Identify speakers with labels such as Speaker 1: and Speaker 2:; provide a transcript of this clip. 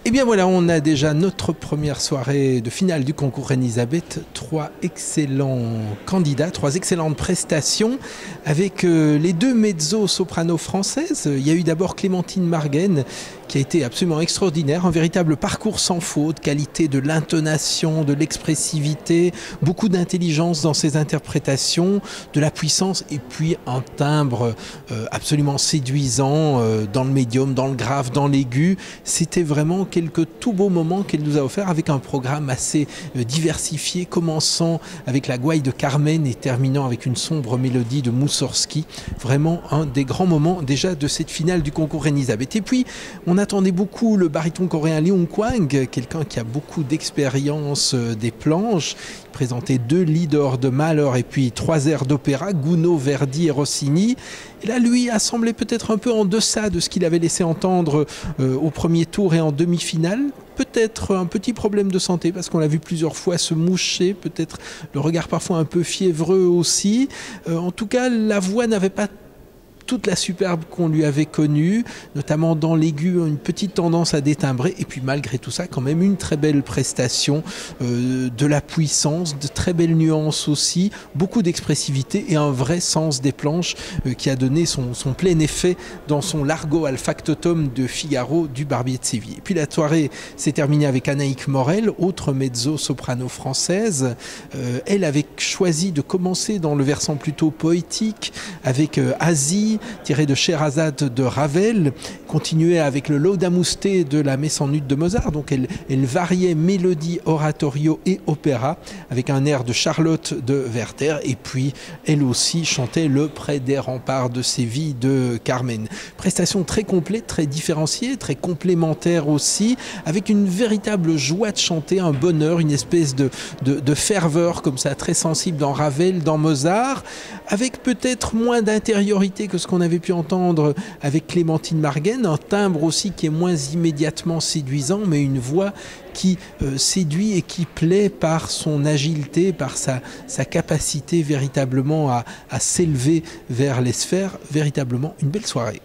Speaker 1: Et bien voilà, on a déjà notre première soirée de finale du concours Reine-Elisabeth. Trois excellents candidats, trois excellentes prestations avec les deux mezzo-sopranos françaises. Il y a eu d'abord Clémentine Margaine qui a été absolument extraordinaire, un véritable parcours sans faute, qualité de l'intonation, de l'expressivité, beaucoup d'intelligence dans ses interprétations, de la puissance et puis un timbre absolument séduisant dans le médium, dans le grave, dans l'aigu. C'était vraiment quelques tout beaux moments qu'elle nous a offert avec un programme assez diversifié, commençant avec la gouaille de Carmen et terminant avec une sombre mélodie de Moussorski. Vraiment un des grands moments déjà de cette finale du concours Reine-Elisabeth. Et puis on attendait beaucoup le baryton coréen Leung Kwang, quelqu'un qui a beaucoup d'expérience des planches. Il présentait deux leaders de Mahler et puis trois airs d'opéra, Gounod, Verdi et Rossini. Et là, lui a semblé peut-être un peu en deçà de ce qu'il avait laissé entendre au premier tour et en demi-finale. Peut-être un petit problème de santé parce qu'on l'a vu plusieurs fois se moucher, peut-être le regard parfois un peu fiévreux aussi. En tout cas, la voix n'avait pas toute la superbe qu'on lui avait connue, notamment dans l'aigu, une petite tendance à détimbrer, et puis malgré tout ça, quand même une très belle prestation, de la puissance, de très belles nuances aussi, beaucoup d'expressivité et un vrai sens des planches qui a donné son plein effet dans son Largo al factotum de Figaro du Barbier de Séville. Et puis la soirée s'est terminée avec Anaïk Morel, autre mezzo-soprano française. Elle avait choisi de commencer dans le versant plutôt poétique avec Asie, tiré de Scheherazade de Ravel, continuait avec le Laudamuste de la Messe en ut de Mozart, donc elle variait mélodie, oratorio et opéra avec un air de Charlotte de Werther, et puis elle aussi chantait le Près des remparts de Séville de Carmen. Prestation très complète, très différenciée, très complémentaire aussi, avec une véritable joie de chanter, un bonheur, une espèce de ferveur comme ça, très sensible dans Ravel, dans Mozart, avec peut-être moins d'intériorité que ce qu'on avait pu entendre avec Clémentine Margaine, un timbre aussi qui est moins immédiatement séduisant, mais une voix qui séduit et qui plaît par son agilité, par sa capacité véritablement à s'élever vers les sphères, véritablement une belle soirée.